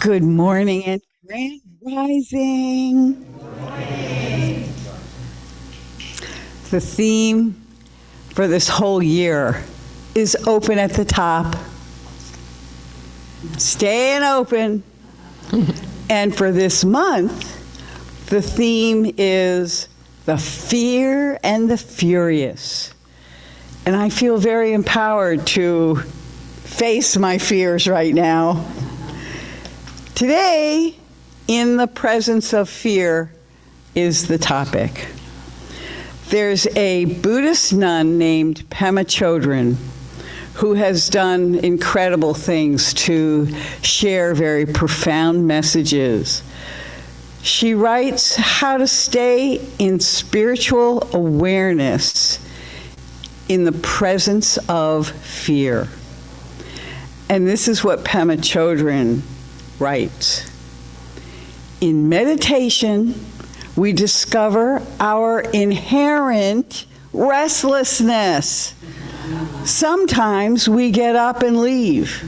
Good morning and grand rising. The theme for this whole year is open at the top. Staying open. And for this month, the theme is the fear and the furious. And I feel very empowered to face my fears right now. Today, in the presence of fear, is the topic. There's a Buddhist nun named Pema Chodron who has done incredible things to share very profound messages. She writes how to stay in spiritual awareness in the presence of fear. And this is what Pema Chodron writes. In meditation, we discover our inherent restlessness. Sometimes we get up and leave.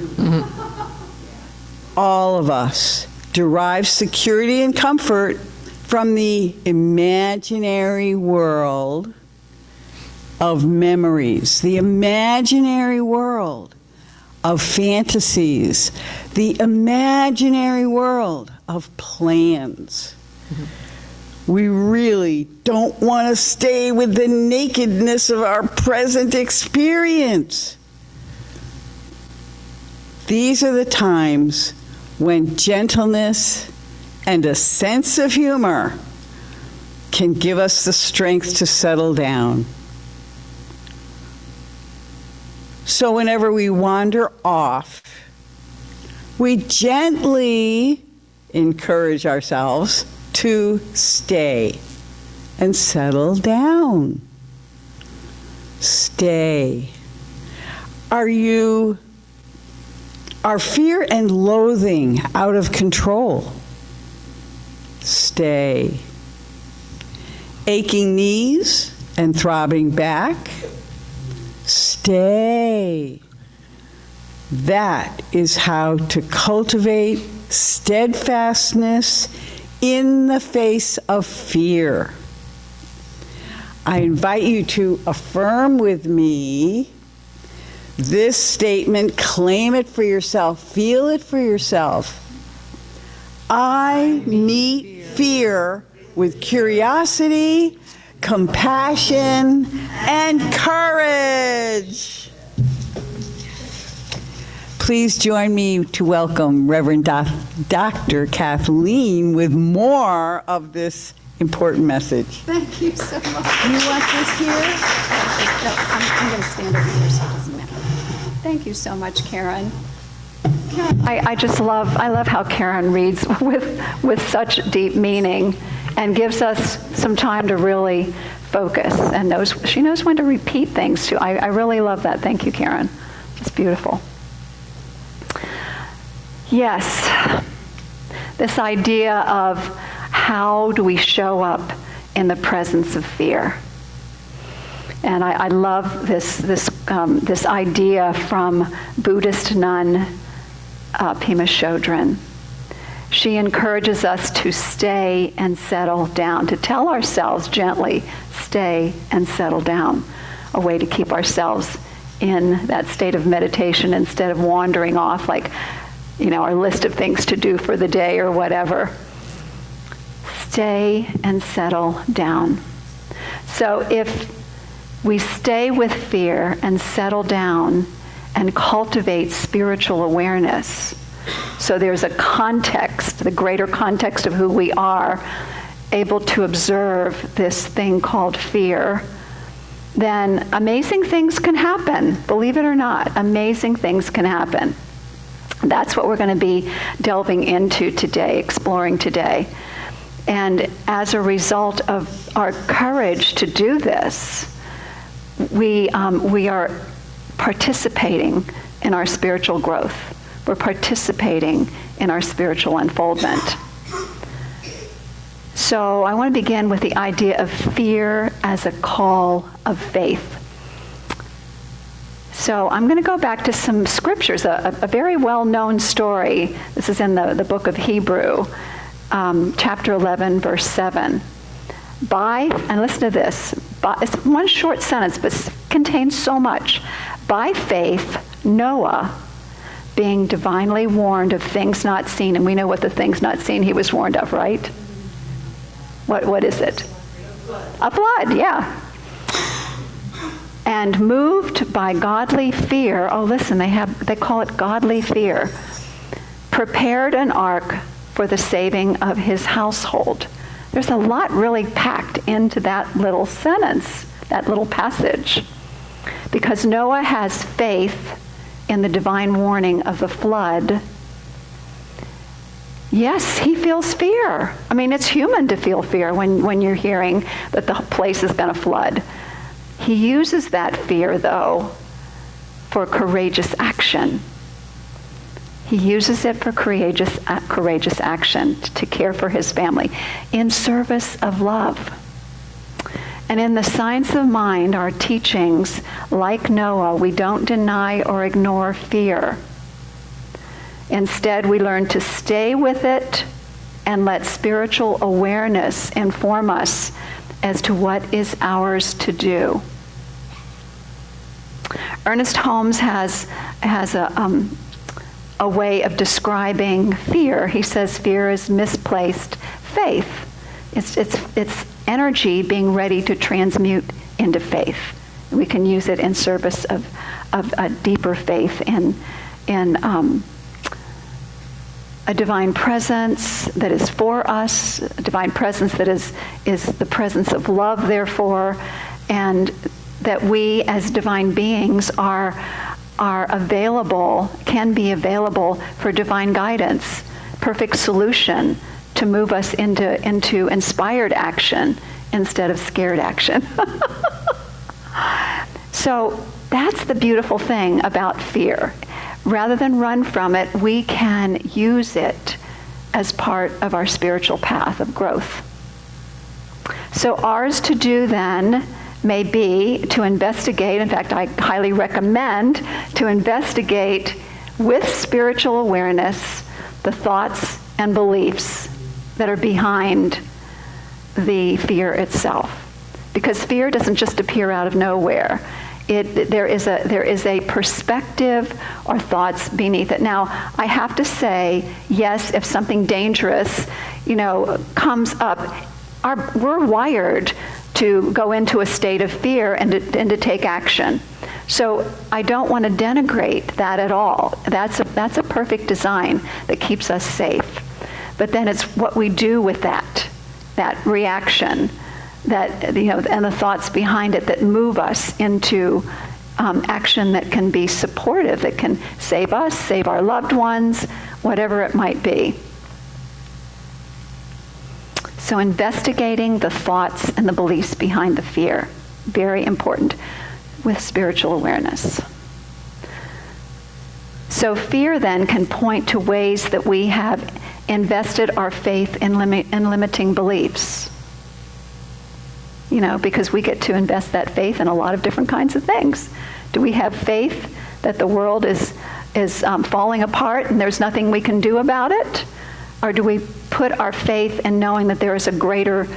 All of us derive security and comfort from the imaginary world of memories, the imaginary world of fantasies, the imaginary world of plans. We really don't want to stay with the nakedness of our present experience. These are the times when gentleness and a sense of humor can give us the strength to settle down. So whenever we wander off, we gently encourage ourselves to stay and settle down. Stay. Are fear and loathing out of control? Stay. Aching knees and throbbing back? Stay. That is how to cultivate steadfastness in the face of fear. I invite you to affirm with me this statement, claim it for yourself, feel it for yourself. I meet fear with curiosity, compassion, and courage. Please join me to welcome Reverend Dr. Kathleen with more of this important message. Thank you so much. You want this here? No, I'm going to stand over here so it doesn't matter. Thank you so much, Karen. I love how Karen reads with such deep meaning and gives us some time to really focus and she knows when to repeat things too. I really love that. Thank you, Karen. It's beautiful. Yes, this idea of how do we show up in the presence of fear. And I love this idea from Buddhist nun Pema Chodron. She encourages us to stay and settle down, to tell ourselves gently, stay and settle down, a way to keep ourselves in that state of meditation instead of wandering off like, our list of things to do for the day or whatever. Stay and settle down. So if we stay with fear and settle down and cultivate spiritual awareness, so there's a context, the greater context of who we are, able to observe this thing called fear, then amazing things can happen. Believe it or not, amazing things can happen. That's what we're going to be delving into today, exploring today. And as a result of our courage to do this, we are participating in our spiritual growth. We're participating in our spiritual unfoldment. So I want to begin with the idea of fear as a call of faith. So I'm going to go back to some scriptures, a very well-known story. This is in the book of Hebrew, chapter 11, verse 7. And listen to this, it's one short sentence, but contains so much. By faith, Noah, being divinely warned of things not seen, and we know what the things not seen he was warned of, right? What is it? A flood, yeah. And moved by godly fear, listen, they call it godly fear, prepared an ark for the saving of his household. There's a lot really packed into that little sentence, that little passage. Because Noah has faith in the divine warning of the flood. Yes, he feels fear. I mean, it's human to feel fear when you're hearing that the place is going to flood. He uses that fear, though, for courageous action. He uses it for courageous action, to care for his family, in service of love. And in the science of mind, our teachings, like Noah, we don't deny or ignore fear. Instead, we learn to stay with it and let spiritual awareness inform us as to what is ours to do. Ernest Holmes has a way of describing fear. He says fear is misplaced faith. It's energy being ready to transmute into faith. We can use it in service of a deeper faith in a divine presence that is for us, a divine presence that is the presence of love, therefore, and that we as divine beings are available, can be available for divine guidance, perfect solution to move us into inspired action instead of scared action. So that's the beautiful thing about fear. Rather than run from it, we can use it as part of our spiritual path of growth. So ours to do then may be to investigate, in fact, I highly recommend to investigate with spiritual awareness the thoughts and beliefs that are behind the fear itself. Because fear doesn't just appear out of nowhere. There is a perspective or thoughts beneath it. Now, I have to say, yes, if something dangerous, comes up, we're wired to go into a state of fear and to take action. So I don't want to denigrate that at all. That's a perfect design that keeps us safe. But then it's what we do with that reaction, and the thoughts behind it that move us into action that can be supportive, that can save us, save our loved ones, whatever it might be. So investigating the thoughts and the beliefs behind the fear, very important with spiritual awareness. So fear then can point to ways that we have invested our faith in limiting beliefs. Because we get to invest that faith in a lot of different kinds of things. Do we have faith that the world is falling apart and there's nothing we can do about it? Or do we put our faith in knowing that there is a greater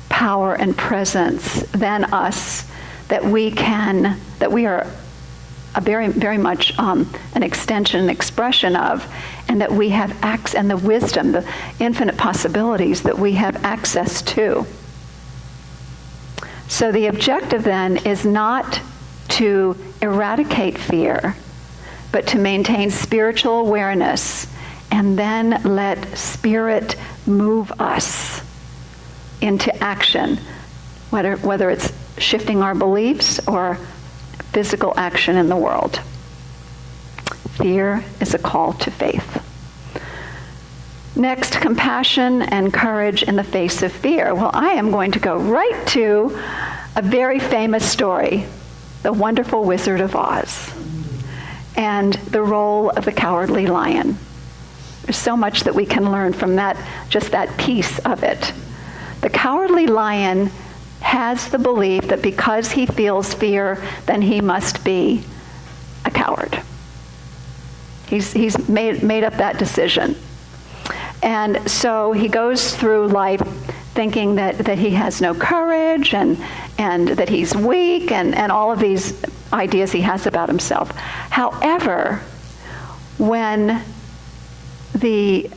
power and presence than us, that we are a very, very much an extension, an expression of, and that we have and the wisdom, the infinite possibilities that we have access to? So the objective then is not to eradicate fear, but to maintain spiritual awareness and then let spirit move us into action, whether it's shifting our beliefs or physical action in the world. Fear is a call to faith. Next, compassion and courage in the face of fear. Well, I am going to go right to a very famous story, The Wonderful Wizard of Oz, and the role of the Cowardly Lion. There's so much that we can learn from just that piece of it. The Cowardly Lion has the belief that because he feels fear, then he must be coward. He's made up that decision. And so he goes through life thinking that he has no courage and that he's weak and all of these ideas he has about himself. However, when I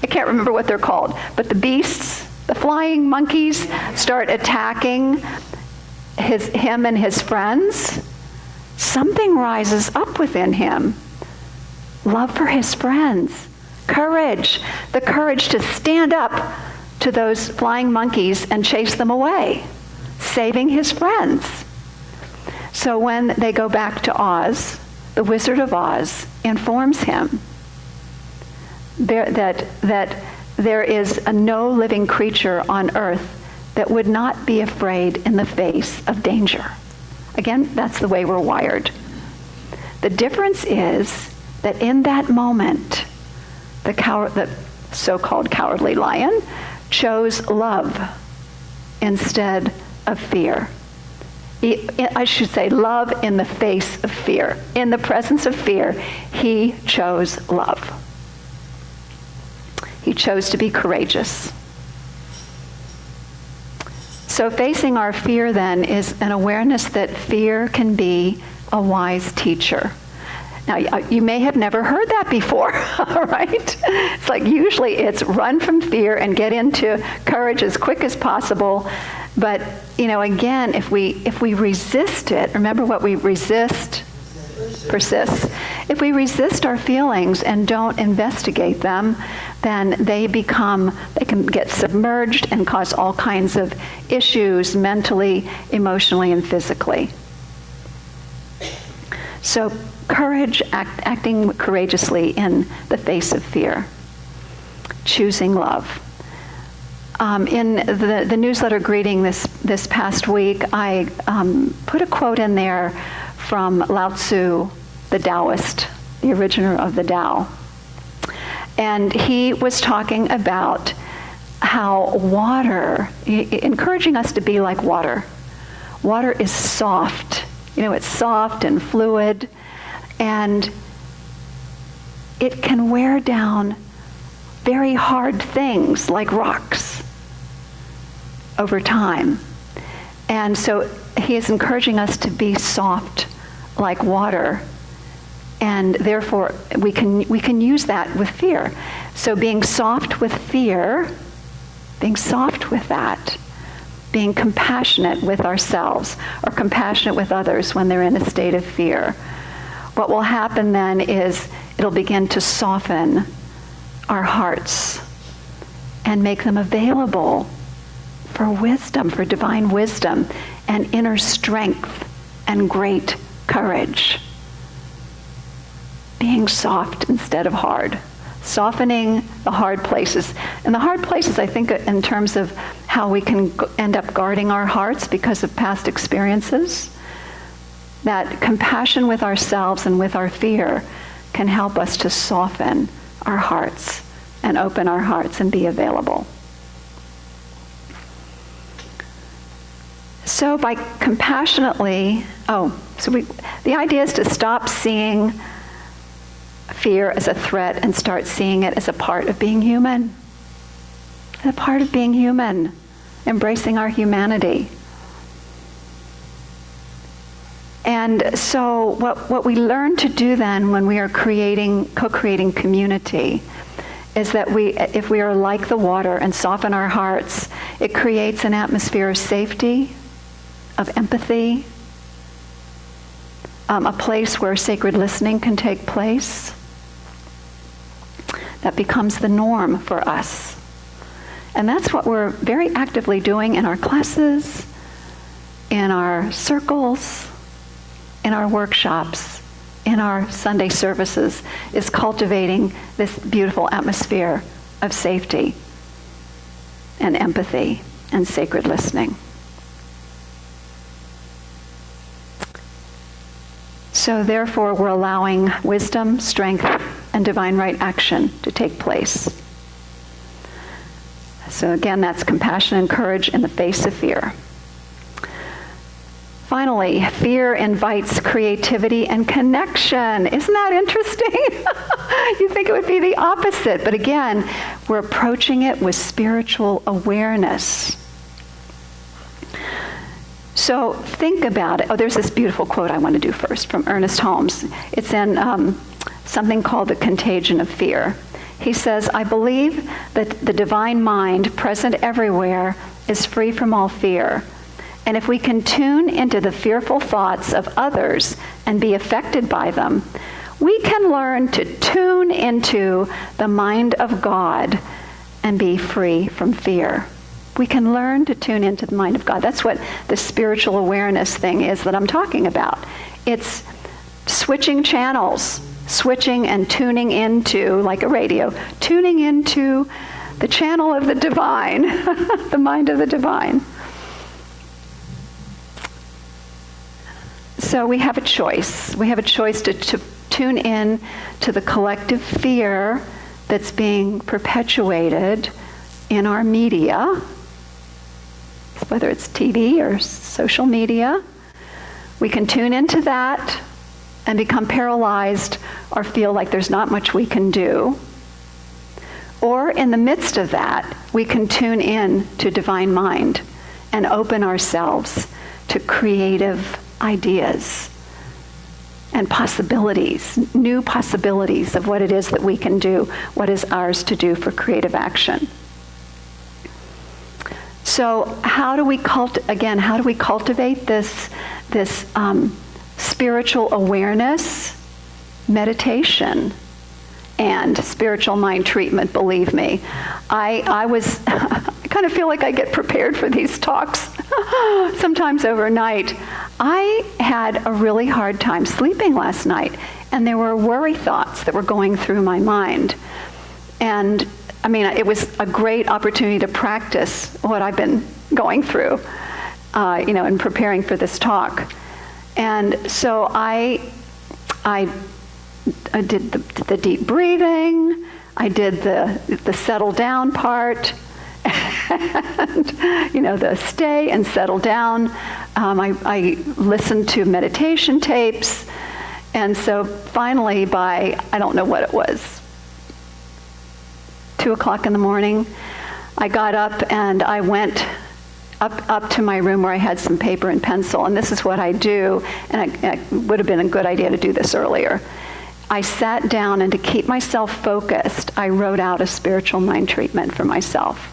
can't remember what they're called, but the beasts, the flying monkeys, start attacking him and his friends, something rises up within him. Love for his friends, courage, the courage to stand up to those flying monkeys and chase them away, saving his friends. So when they go back to Oz, the Wizard of Oz informs him that there is no living creature on earth that would not be afraid in the face of danger. Again, that's the way we're wired. The difference is that in that moment, the so-called cowardly lion chose love instead of fear. I should say love in the face of fear. In the presence of fear, he chose love. He chose to be courageous. So facing our fear then is an awareness that fear can be a wise teacher. Now, you may have never heard that before, right? It's like usually it's run from fear and get into courage as quick as possible. But, again, if we resist it, remember what we resist persists. If we resist our feelings and don't investigate them, then they can get submerged and cause all kinds of issues mentally, emotionally, and physically. So courage, acting courageously in the face of fear, choosing love. In the newsletter greeting this past week, I put a quote in there from Lao Tzu, the Taoist, the originator of the Tao. And he was talking about how water, encouraging us to be like water. Water is soft. It's soft and fluid, and it can wear down very hard things like rocks over time. And so he is encouraging us to be soft like water, and therefore we can use that with fear. So being soft with fear, being soft with that, being compassionate with ourselves or compassionate with others when they're in a state of fear. What will happen then is it'll begin to soften our hearts and make them available for wisdom, for divine wisdom and inner strength and great courage. Being soft instead of hard. Softening the hard places. And the hard places, I think, in terms of how we can end up guarding our hearts because of past experiences, that compassion with ourselves and with our fear can help us to soften our hearts and open our hearts and be available. So by compassionately, the idea is to stop seeing fear as a threat and start seeing it as a part of being human. A part of being human, embracing our humanity. And so what we learn to do then when we are co-creating community is that if we are like the water and soften our hearts, it creates an atmosphere of safety, of empathy, a place where sacred listening can take place. That becomes the norm for us. And that's what we're very actively doing in our classes, in our circles, in our workshops, in our Sunday services, is cultivating this beautiful atmosphere of safety and empathy and sacred listening. So therefore, we're allowing wisdom, strength, and divine right action to take place. So again, that's compassion and courage in the face of fear. Finally, fear invites creativity and connection. Isn't that interesting? You think it would be the opposite, but again, we're approaching it with spiritual awareness. So think about it. Oh, there's this beautiful quote I want to do first from Ernest Holmes. It's in something called The Contagion of Fear. He says, "I believe that the divine mind, present everywhere, is free from all fear. And if we can tune into the fearful thoughts of others and be affected by them, we can learn to tune into the mind of God and be free from fear." We can learn to tune into the mind of God. That's what the spiritual awareness thing is that I'm talking about. It's switching channels, switching and tuning into, like a radio, tuning into the channel of the divine, the mind of the divine. So we have a choice. We have a choice to tune in to the collective fear that's being perpetuated in our media, whether it's TV or social media. We can tune into that and become paralyzed or feel like there's not much we can do. Or in the midst of that, we can tune in to divine mind and open ourselves to creative ideas and possibilities, new possibilities of what it is that we can do, what is ours to do for creative action. So how do we cultivate this spiritual awareness? Meditation and spiritual mind treatment, believe me. I kind of feel like I get prepared for these talks sometimes overnight. I had a really hard time sleeping last night, and there were worry thoughts that were going through my mind. And I mean, it was a great opportunity to practice what I've been going through, in preparing for this talk. And so I did the deep breathing. I did the settle down part, and the stay and settle down. I listened to meditation tapes, and so finally, by I don't know what it was, 2 o'clock in the morning, I got up and I went up to my room where I had some paper and pencil, and this is what I do, and it would have been a good idea to do this earlier. I sat down, and to keep myself focused, I wrote out a spiritual mind treatment for myself.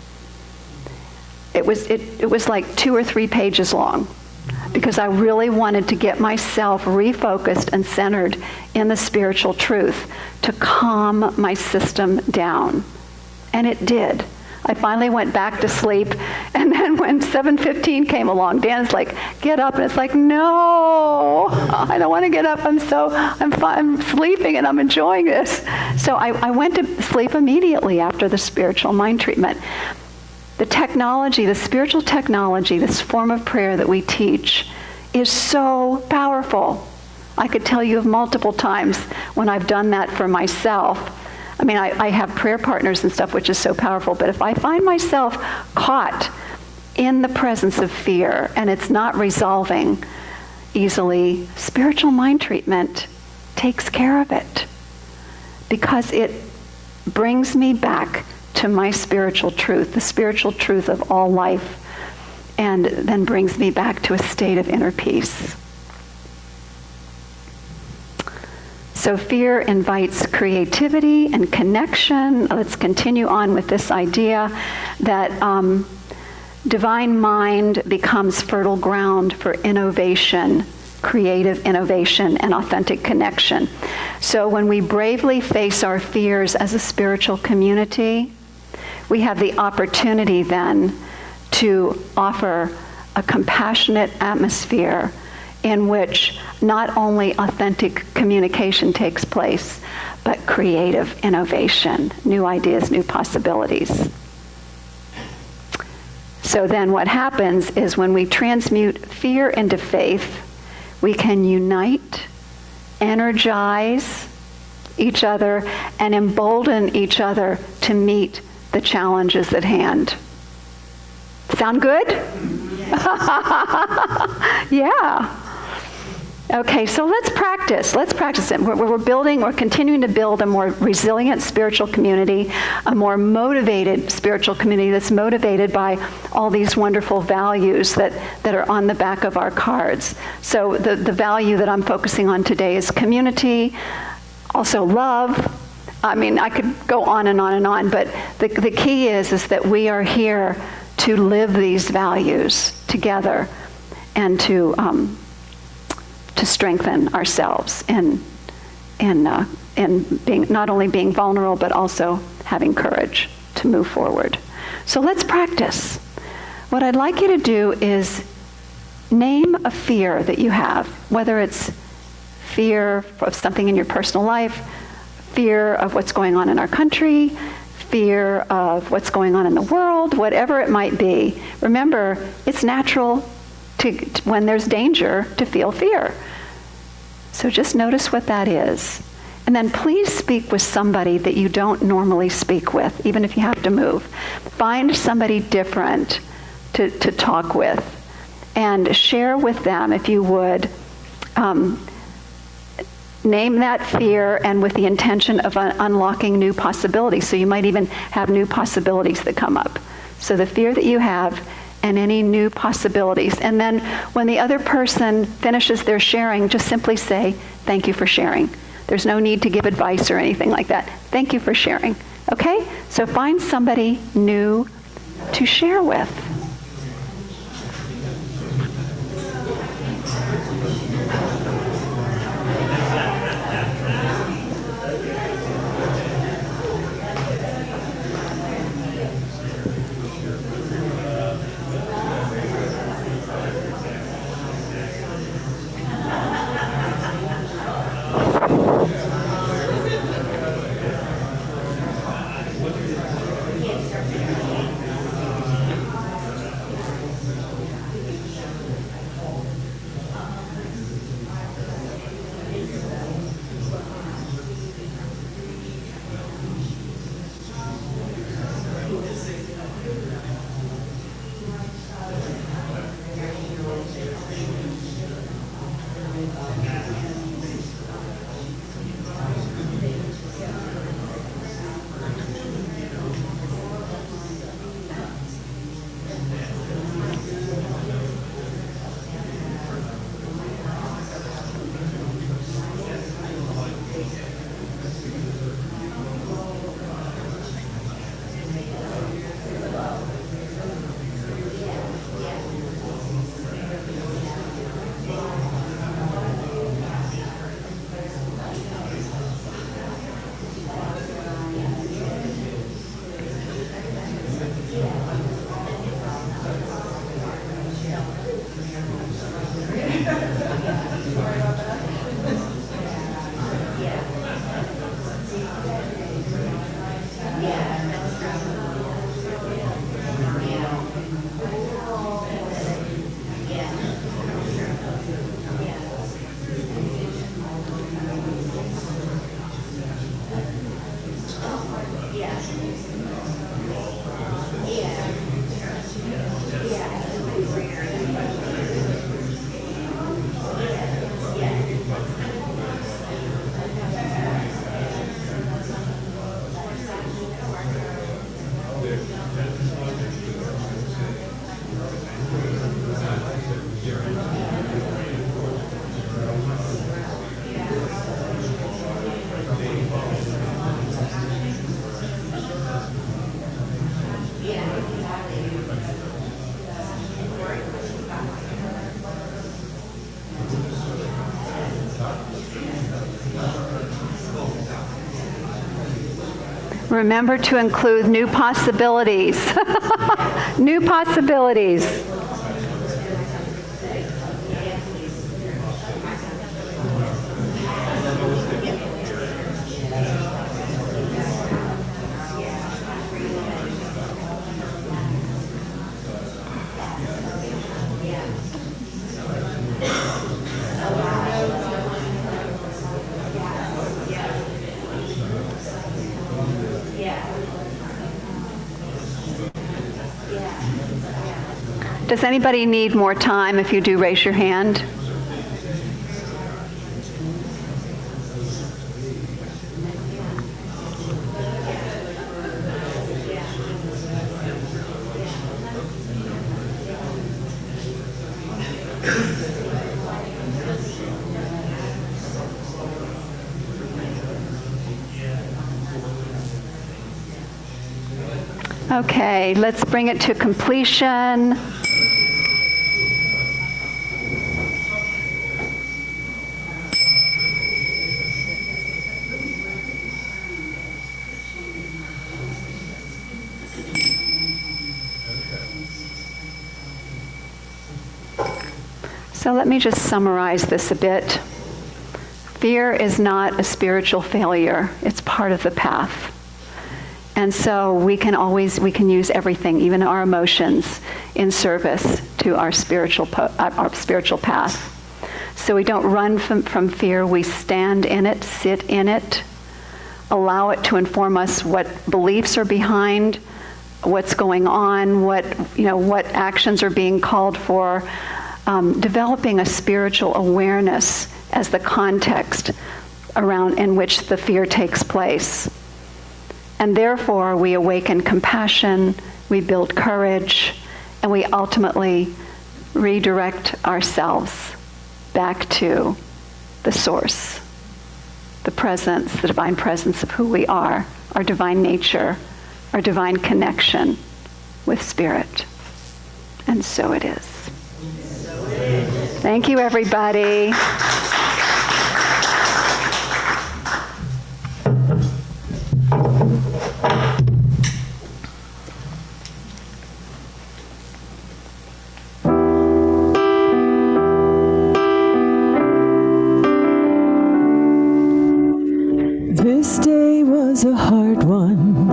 It was like 2 or 3 pages long, because I really wanted to get myself refocused and centered in the spiritual truth to calm my system down. And it did. I finally went back to sleep, and then when 7:15 came along, Dan's like, "Get up," and it's like, no, I don't want to get up. I'm sleeping and I'm enjoying this. So I went to sleep immediately after the spiritual mind treatment. The technology, the spiritual technology, this form of prayer that we teach is so powerful. I could tell you of multiple times when I've done that for myself. I mean, I have prayer partners and stuff, which is so powerful, but if I find myself caught in the presence of fear and it's not resolving easily, spiritual mind treatment takes care of it, because it brings me back to my spiritual truth, the spiritual truth of all life, and then brings me back to a state of inner peace. So fear invites creativity and connection. Let's continue on with this idea that divine mind becomes fertile ground for innovation, creative innovation, and authentic connection. So when we bravely face our fears as a spiritual community, we have the opportunity then to offer a compassionate atmosphere in which not only authentic communication takes place, but creative innovation, new ideas, new possibilities. So then what happens is when we transmute fear into faith, we can unite, energize each other, and embolden each other to meet the challenges at hand. Sound good? Yeah. Okay, so let's practice. Let's practice it. We're continuing to build a more resilient spiritual community, a more motivated spiritual community that's motivated by all these wonderful values that are on the back of our cards. So the value that I'm focusing on today is community, also love. I mean, I could go on and on and on, but the key is that we are here to live these values together and to strengthen ourselves in being not only being vulnerable but also having courage to move forward. So let's practice. What I'd like you to do is name a fear that you have, whether it's fear of something in your personal life, fear of what's going on in our country, fear of what's going on in the world, whatever it might be. Remember, it's natural when there's danger to feel fear. So just notice what that is. And then please speak with somebody that you don't normally speak with, even if you have to move. Find somebody different to talk with and share with them, if you would, name that fear and with the intention of unlocking new possibilities. So you might even have new possibilities that come up. So the fear that you have and any new possibilities. And then when the other person finishes their sharing, just simply say, thank you for sharing. There's no need to give advice or anything like that. Thank you for sharing. Okay? So find somebody new to share with. Remember to include new possibilities. New possibilities. Does anybody need more time? If you do, raise your hand. Okay, let's bring it to completion. So let me just summarize this a bit. Fear is not a spiritual failure. It's part of the path. And so we can use everything, even our emotions, in service to our spiritual path. So we don't run from fear. We stand in it, sit in it, allow it to inform us what beliefs are behind what's going on, what actions are being called for, developing a spiritual awareness as the context around in which the fear takes place. And therefore, we awaken compassion, we build courage, and we ultimately redirect ourselves back to the source, the presence, the divine presence of who we are, our divine nature, our divine connection with Spirit. And so it is. Thank you, everybody. This day was a hard one,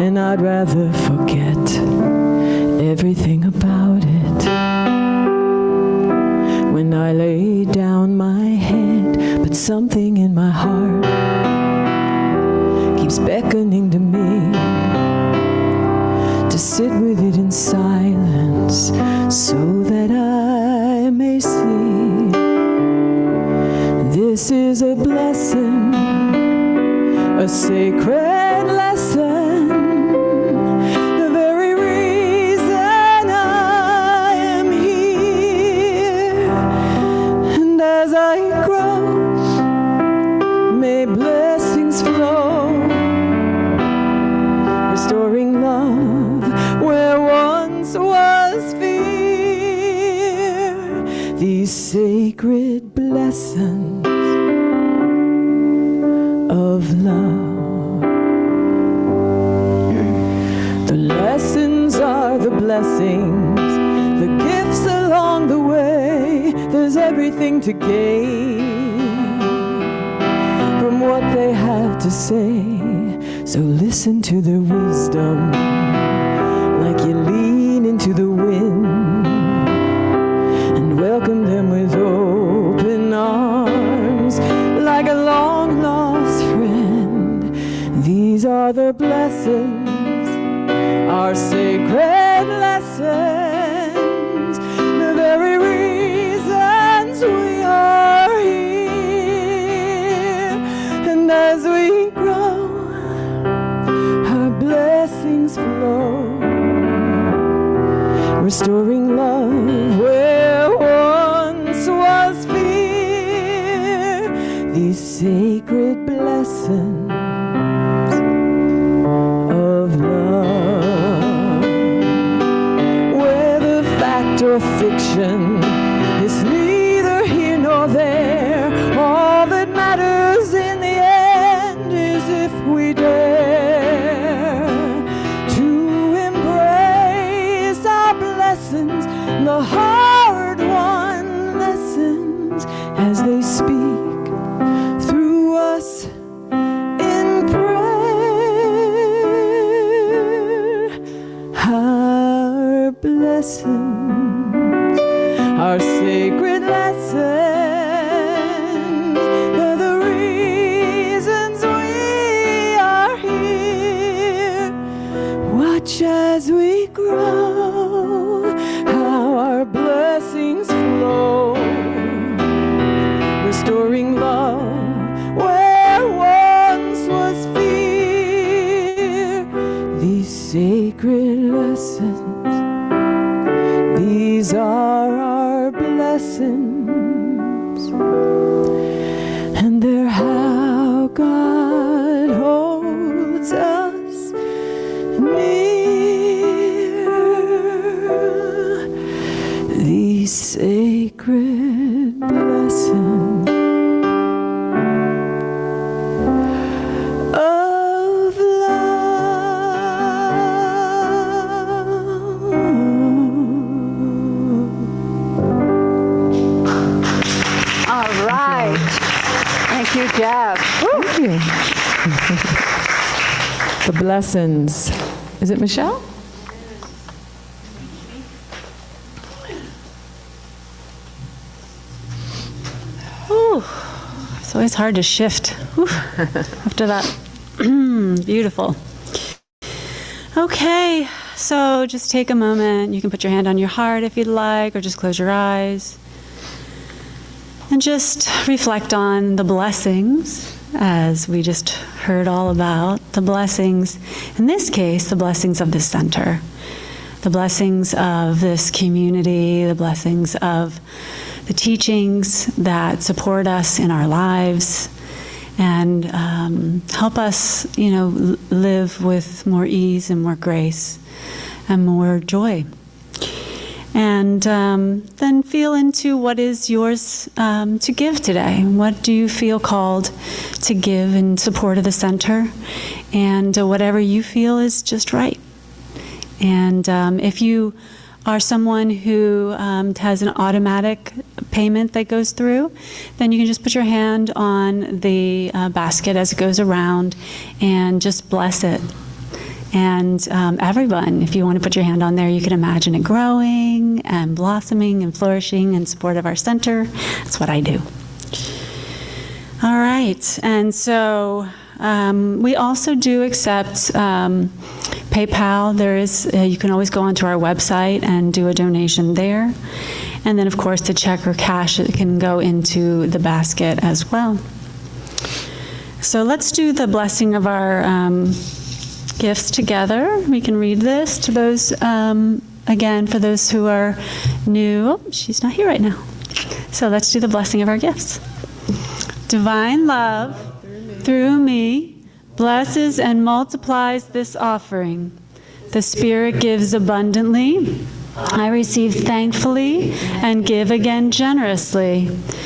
and I'd rather forget everything about it. When I lay down my head, but something in my heart keeps beckoning to me to sit with it in silence so that I may see. This is a blessing, a sacred lesson, the very reason I am here. And as I grow, may blessings flow, restoring love where once was fear. These sacred blessings of love. The lessons are the blessings, the gifts along the way. There's everything to gain from what they have to say. So listen to their wisdom like you lean into the wind, and welcome them with open arms like a long lost friend. These are the blessings, our sacred lessons, the very reasons we are here. And as we grow, our blessings flow, restoring love where once was fear. These sacred blessings of love. Whether fact or fiction, it's neither here nor there. All that matters in the end is if we dare to embrace our blessings, the hard-won lessons, as they speak through us in prayer. Our blessings, And they're how God holds us near. These sacred blessings of love. All right. Thank you, Deb. Thank you. The blessings. Is it Michelle? Ooh, it's always hard to shift after that. Beautiful. Okay, so just take a moment. You can put your hand on your heart if you'd like, or just close your eyes. And just reflect on the blessings, as we just heard all about. The blessings, in this case, the blessings of this center. The blessings of this community, the blessings of the teachings that support us in our lives and help us, live with more ease and more grace and more joy. And then feel into what is yours to give today. What do you feel called to give in support of the center? And whatever you feel is just right. And if you are someone who has an automatic payment that goes through, then you can just put your hand on the basket as it goes around and just bless it. And everyone, if you want to put your hand on there, you can imagine it growing and blossoming and flourishing in support of our center. That's what I do. All right. And so we also do accept PayPal. There is, you can always go onto our website and do a donation there. And then, of course, the check or cash can go into the basket as well. So let's do the blessing of our gifts together. We can read this to those, again, for those who are new. Oh, she's not here right now. So let's do the blessing of our gifts. Divine love, through me, blesses and multiplies this offering. The Spirit gives abundantly. I receive thankfully and give again generously.